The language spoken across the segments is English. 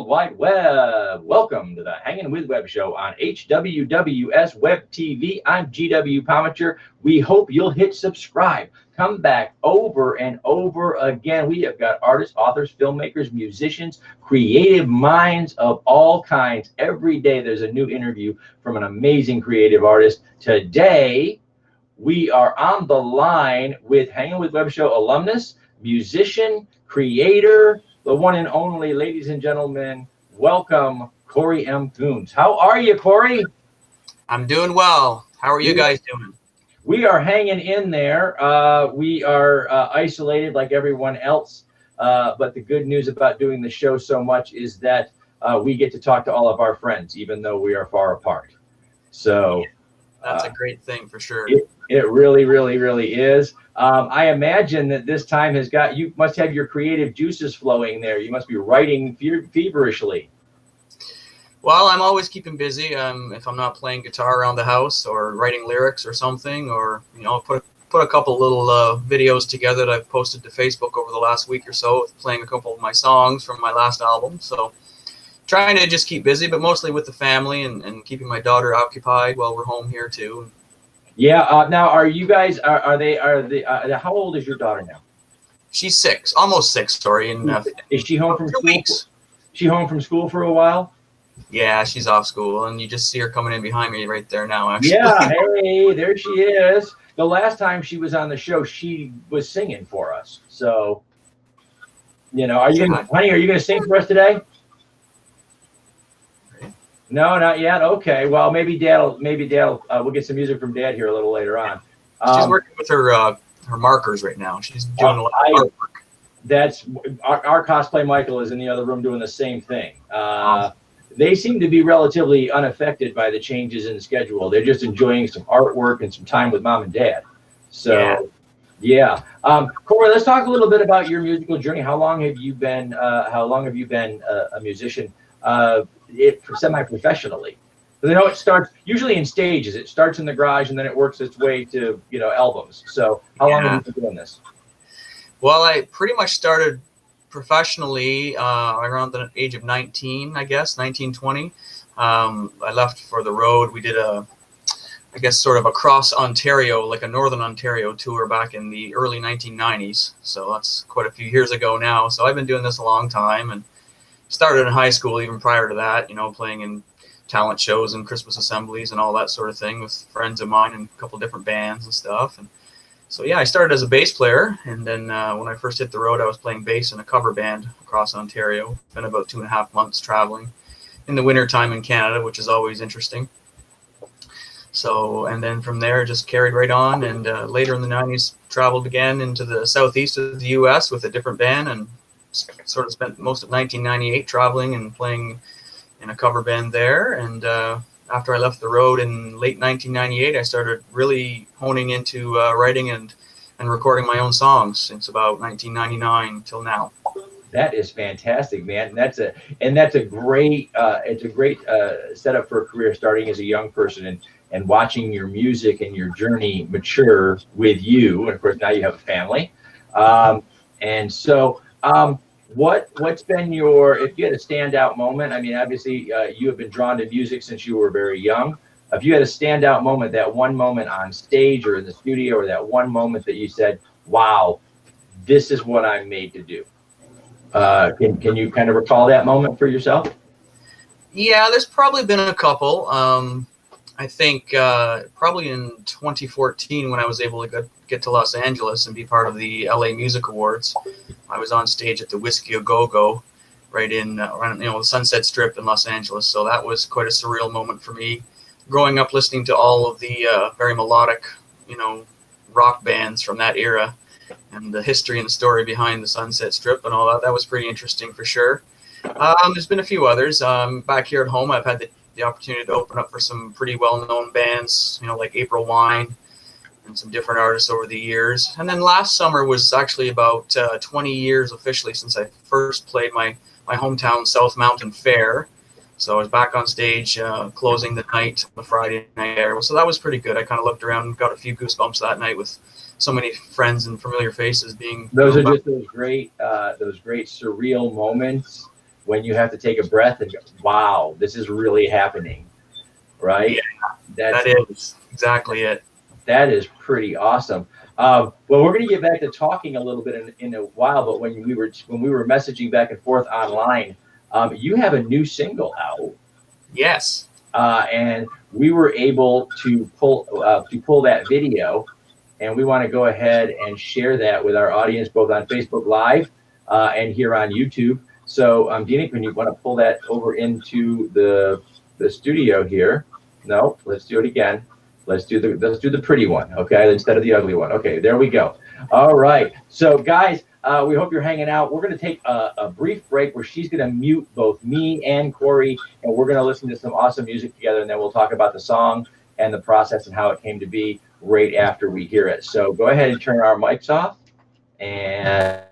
Wide Web. Welcome to the Hanging with Web show on HWWS Web TV. I'm GW Pomichter. We hope you'll hit subscribe. Come back over and over again. We have got artists, authors, filmmakers, musicians, creative minds of all kinds. Every day there's a new interview from an amazing creative artist. Today, we are on the line with Hanging with Web show alumnus, musician, creator, the one and only, ladies and gentlemen, welcome Cory M. Coons. How are you, Cory? I'm doing well. How are you guys doing? We are hanging in there. We are isolated like everyone else. But the good news about doing the show so much is that we get to talk to all of our friends, even though we are far apart. So that's a great thing for sure. It really, really, really is. I imagine that this time has got, you must have your creative juices flowing there. You must be writing feverishly. Well, I'm always keeping busy. If I'm not playing guitar around the house or writing lyrics or something, or put a couple little videos together that I've posted to Facebook over the last week or so, playing a couple of my songs from my last album. So trying to just keep busy, but mostly with the family and keeping my daughter occupied while we're home here too. Yeah. Now, are you guys? How old is your daughter now? She's 6, almost 6. Sorry. And is she home from 2 school? weeks. She home from school for a while? Yeah, she's off school, and you just see her coming in behind me right there now. Actually. Yeah. Hey, there she is. The last time she was on the show, she was singing for us. So, are you, honey? Are you going to sing for us today? No, not yet. Okay. Well, maybe Dad. We'll get some music from Dad here a little later on. She's working with her markers right now. She's doing a lot of artwork. That's our cosplay. Michael is in the other room doing the same thing. They seem to be relatively unaffected by the changes in the schedule. They're just enjoying some artwork and some time with Mom and Dad. So, yeah. Cory, let's talk a little bit about your musical journey. How long have you been? A musician? Semi-professionally. It starts usually in stages. It starts in the garage and then it works its way to albums. So how long have you been doing this? Well, I pretty much started professionally around the age of 19, I guess, 19, 20. I left for the road. We did sort of across Ontario, like a Northern Ontario tour back in the early 1990s. So that's quite a few years ago now. So I've been doing this a long time and started in high school even prior to that, playing in talent shows and Christmas assemblies and all that sort of thing with friends of mine and a couple different bands and stuff. And so, I started as a bass player. And then when I first hit the road, I was playing bass in a cover band across Ontario. Been about 2.5 months traveling in the wintertime in Canada, which is always interesting. So, and then from there, just carried right on. And later in the 90s, traveled again into the southeast of the U.S. with a different band and sort of spent most of 1998 traveling and playing in a cover band there. And after I left the road in late 1998, I started really honing into writing and recording my own songs since about 1999 till now. That is fantastic, man. That's a great setup for a career, starting as a young person and watching your music and your journey mature with you. And of course, now you have a family. What's been if you had a standout moment? I mean, obviously you have been drawn to music since you were very young. If you had a standout moment, that one moment on stage or in the studio, or that one moment that you said, wow, this is what I'm made to do. Can you kind of recall that moment for yourself? Yeah, there's probably been a couple. I think probably in 2014 when I was able to get to Los Angeles and be part of the LA Music Awards. I was on stage at the Whiskey A Go-Go right in around, the Sunset Strip in Los Angeles. So that was quite a surreal moment for me. Growing up listening to all of the very melodic, rock bands from that era and the history and the story behind the Sunset Strip and all that. That was pretty interesting for sure. There's been a few others. Back here at home, I've had the opportunity to open up for some pretty well-known bands, like April Wine and some different artists over the years. And then last summer was actually about 20 years officially since I first played my hometown South Mountain Fair. So I was back on stage closing the night, the Friday night there. So that was pretty good. I kind of looked around and got a few goosebumps that night with so many friends and familiar faces being. Those are just those great surreal moments when you have to take a breath and go, wow, this is really happening, right? Yeah, that is exactly it. That is pretty awesome. Well, we're going to get back to talking a little bit in a while, but when we were messaging back and forth online, you have a new single out. Yes. And we were able to pull that video, and we want to go ahead and share that with our audience, both on Facebook Live and here on YouTube. So, Dina, when you want to pull that over into the studio here? No, let's do it again. Let's do the pretty one, okay, instead of the ugly one. Okay, there we go. All right. So, guys, we hope you're hanging out. We're going to take a brief break where she's going to mute both me and Cory, and we're going to listen to some awesome music together, and then we'll talk about the song and the process and how it came to be right after we hear it. So go ahead and turn our mics off. And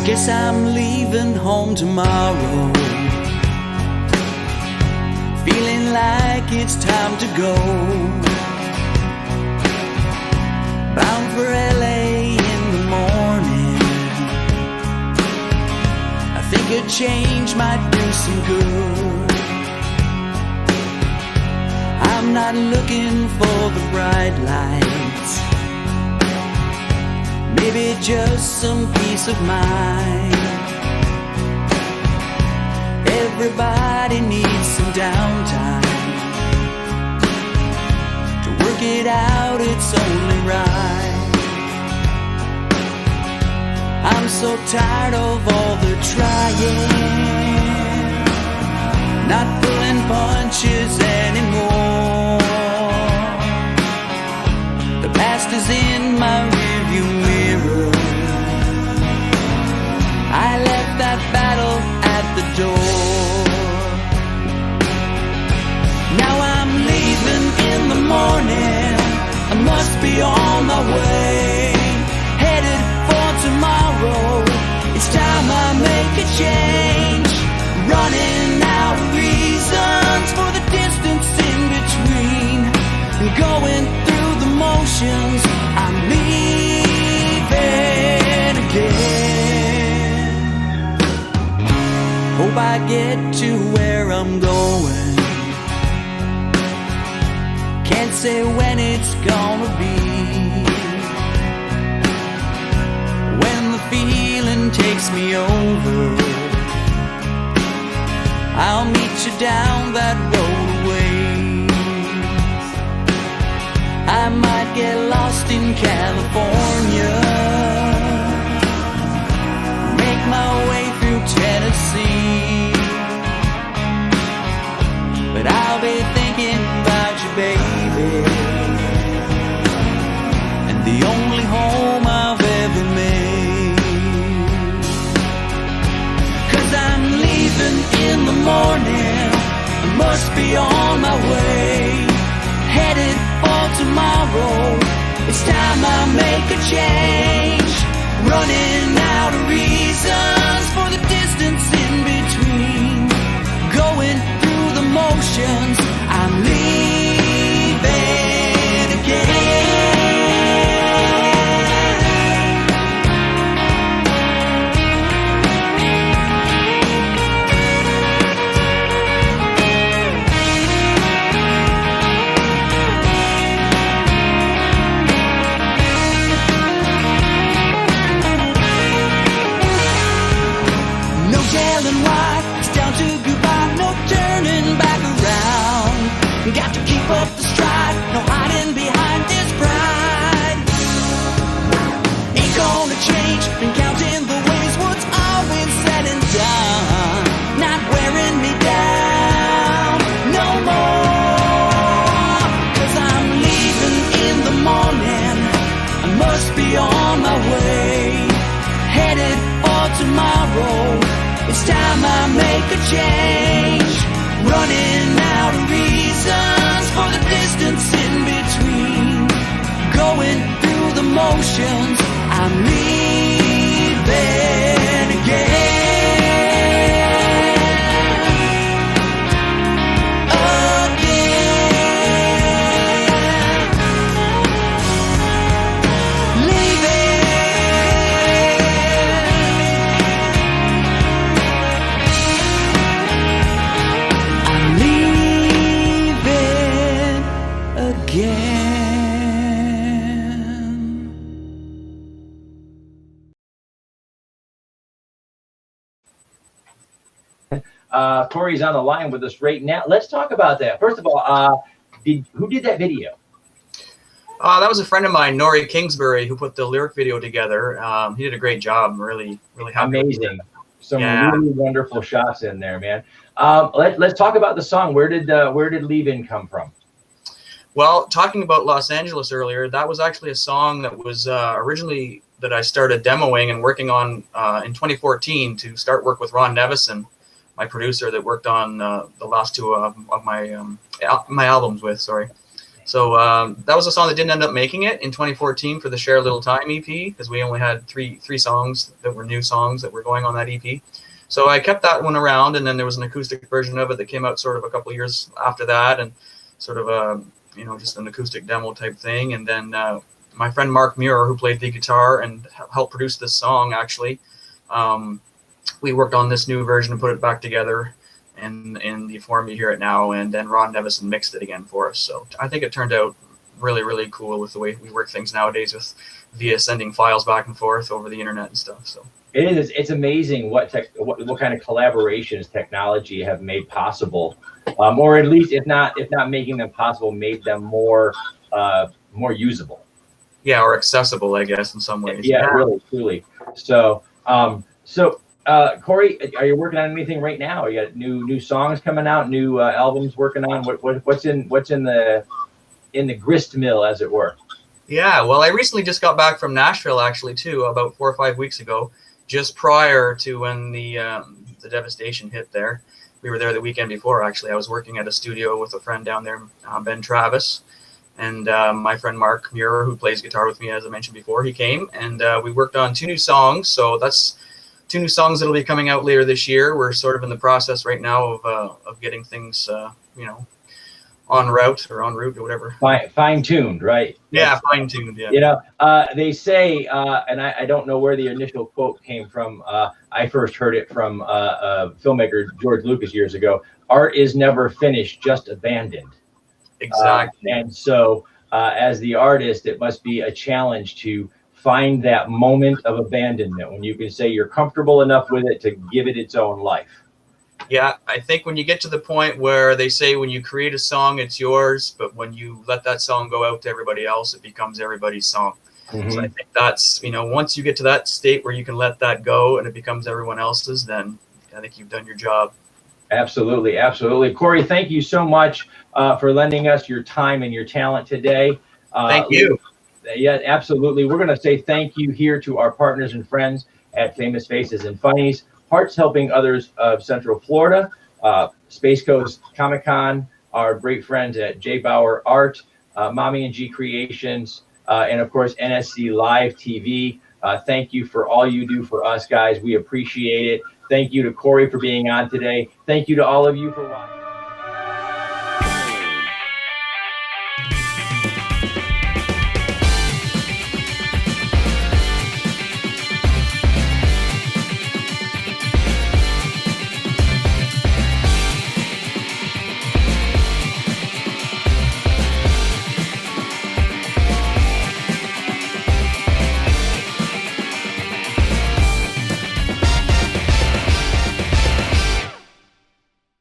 guess I'm leaving home tomorrow, feeling like it's time to go. Bound for LA in the morning, I think a change might do some good. I'm not looking for the bright lights, maybe just some peace of mind. Everybody needs some downtime to work it out, it's only right. I'm so tired of all the trying, not pulling punches anymore. The past is in my rearview mirror, I left that battle at the door. Now I'm leaving in the morning, I must be on my way, headed for tomorrow. It's time I make a change, running out of reasons for the distance in between, going through the motions. I'm leaving again. Hope I get to where I'm going, can't say when it's gonna be. When the feeling takes me over, I'll meet you down that road a ways. I might get lost in California, make my way through Tennessee, but I'll be thinking about you, baby, and the only home I've ever made. 'Cause I'm leaving in the morning, I must be on my way, headed for tomorrow. It's time I make a change, running out of reasons for the distance in between, going through the motions. I'm leaving again. No telling why, it's down to goodbye, no turning back around. Got to keep up the stride, no hiding behind this pride. Ain't gonna change, been counting the ways, what's all been said and done, not wearing me down no more. 'Cause I'm leaving in the morning, I must be on my way, headed for tomorrow. It's time I make a change, running out of reasons for the distance emotions. I'm leaving again. Cory's on the line with us right now. Let's talk about that. First of all, who did that video? That was a friend of mine, Norrie Kingsbury, who put the lyric video together. He did a great job. I'm really happy. Amazing. Some really wonderful shots in there, man. Let's talk about the song. Where did Leave In come from? Well, talking about Los Angeles earlier, that was actually a song that was originally that I started demoing and working on in 2014 to start work with Ron Nevison, my producer that worked on the last two of my albums with. Sorry. So that was a song that didn't end up making it in 2014 for the Share a Little Time EP, because we only had three songs that were new songs that were going on that EP. So I kept that one around, and then there was an acoustic version of it that came out sort of a couple of years after that, and sort of just an acoustic demo type thing. And then my friend Marc Muir, who played the guitar and helped produce this song, actually, we worked on this new version and put it back together in the form you hear it now, and then Ron Nevison mixed it again for us. So I think it turned out really, really cool with the way we work things nowadays via sending files back and forth over the internet and stuff. So it is. It's amazing what kind of collaborations technology have made possible, or at least if not making them possible, made them more usable. Yeah, or accessible, I guess, in some ways. Yeah, really, truly. So, Cory, are you working on anything right now? You got new songs coming out, new albums working on? What's in the grist mill, as it were? Yeah, well, I recently just got back from Nashville, actually, too, about 4 or 5 weeks ago, just prior to when the devastation hit there. We were there the weekend before, actually. I was working at a studio with a friend down there, Ben Travis, and my friend Marc Muir, who plays guitar with me, as I mentioned before, he came, and we worked on 2 new songs. So that's 2 new songs that'll be coming out later this year. We're sort of in the process right now of getting things, en route or whatever. Fine-tuned, right? Yeah, fine-tuned, yeah. They say, and I don't know where the initial quote came from. I first heard it from filmmaker George Lucas years ago. Art is never finished, just abandoned. Exactly. And so as the artist, it must be a challenge to find that moment of abandonment when you can say you're comfortable enough with it to give it its own life. Yeah, I think when you get to the point where they say when you create a song, it's yours, but when you let that song go out to everybody else, it becomes everybody's song. Mm-hmm. So I think that's, once you get to that state where you can let that go and it becomes everyone else's, then I think you've done your job. Absolutely, absolutely. Cory, thank you so much for lending us your time and your talent today. Thank you. Yeah, absolutely. We're going to say thank you here to our partners and friends at Famous Faces and Funnies, Hearts Helping Others of Central Florida, Space Coast Comic-Con, our great friends at J. Bauer Art, Mommy and G Creations, and of course, NSC Live TV. Thank you for all you do for us, guys. We appreciate it. Thank you to Cory for being on today. Thank you to all of you for watching.